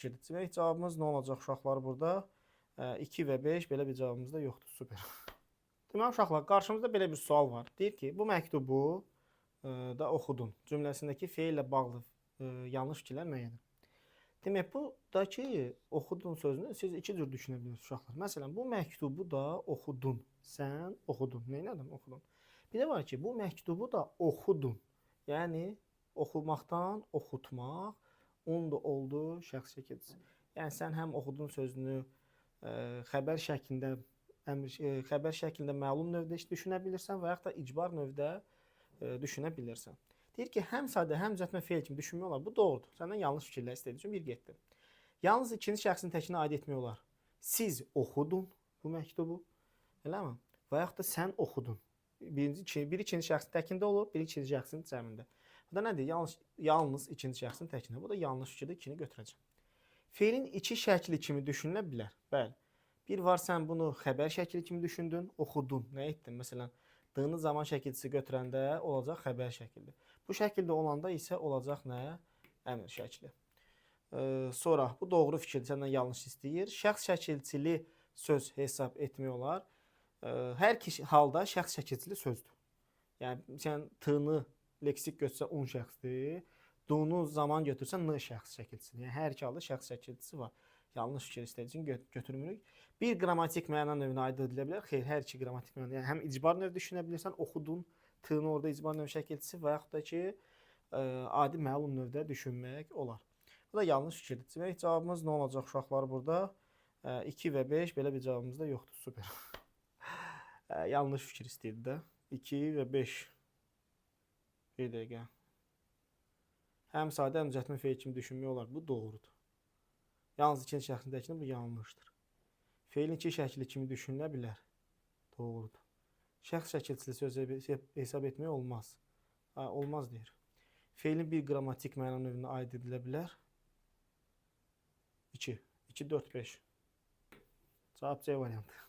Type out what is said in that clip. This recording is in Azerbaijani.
Demək cavabımız nə olacaq uşaqlar burada? 2 və 5 belə bir cavabımız da yoxdur. Super. Deməli uşaqlar, qarşımızda belə bir sual var. Deyir ki, bu məktubu da oxudun. Cümləsindəki feillə bağlı yanlış fikirlər müəyyən. Demək, buradakı oxudun sözünü siz iki cür düşünə bilirsiniz uşaqlar. Məsələn, bu məktubu da oxudun. Sən oxudun. Neynədin? Oxudun. Bir də var ki, bu məktubu da oxudun. Yəni, oxumaqdan oxutmaq, onun da oldu şəxs şəkilcisi. Yəni, sən həm oxudun sözünü xəbər şəklində xəbər şəklində məlum növdə düşünə bilirsən və yaxud da icbar növdə düşünə bilirsən. Deyir ki, həm sadə, həm düzəltmə feil kimi düşünmək olar. Bu doğrudur. Səndən yanlış fikirlər istədiyi üçün bir getdi. Yalnız ikinci şəxsin təkinə aid etmək olar. Siz oxudun bu məktubu, eləmi? Və yaxud da sən oxudun. Biri ikinci şəxsin təkində olur, biri ikinci şəxsin cəmində. Bu da nədir? Yalnız ikinci şəxsin təkində. Bu da yanlış fikirdir, ikini götürəcəm. Feilin iki şəkli kimi düşünülə bilər. Bəli. Bir var, sən bunu xəbər şəkli kimi düşündün, oxudun. Nə etdin? Məsələn, D-nı zaman şəkilçisi götürəndə olacaq xəbər şəkildir. Bu şəkildə olanda isə olacaq nə? Əmr şəkli. Sonra, bu doğru fikirdir, səndən yanlış istəyir. Şəxs şəkilçili söz hesab etmək olar. Hər iki halda şəxs şəkilçili sözdür. Yəni, sən T-nı leksik götürsə un şəxsdir, D-nu zaman götürsən N şəxs şəkilçisidir. Yəni, hər iki halda şəxs şəkilçisi var. Yanlış fikir istədiyi üçün götürmürük. Bir qrammatik məna növünə aid edilə bilər. Xeyr, hər iki qrammatik məna. Yəni, həm icbar növ düşünə bilirsən, oxudun, T-nı orada icbar növ şəkilçisi və yaxud da ki, adi məlum növdə düşünmək olar. Bu da yanlış fikirdir. Demək, cavabımız nə olacaq uşaqlar burada? 2 və 5 belə bir cavabımız da yoxdur. Super. Yanlış fikir istəyirdi də. 2 və 5. Bir dəqiqə. Həm sadə, həm düzəltmə feil kimi düşünmək olar. Bu doğrudur. Yalnız ikinci şəxsin təkində bu yanlışdır. Feilin iki şəkli kimi düşünülə bilər. Doğrudur. Şəxs şəkilçili söz hesab etmək olmaz. Olmaz deyir. Feilin bir qrammatik məna növünə aid edilə bilər. 2. 2, 4, 5. Cavab C variantı.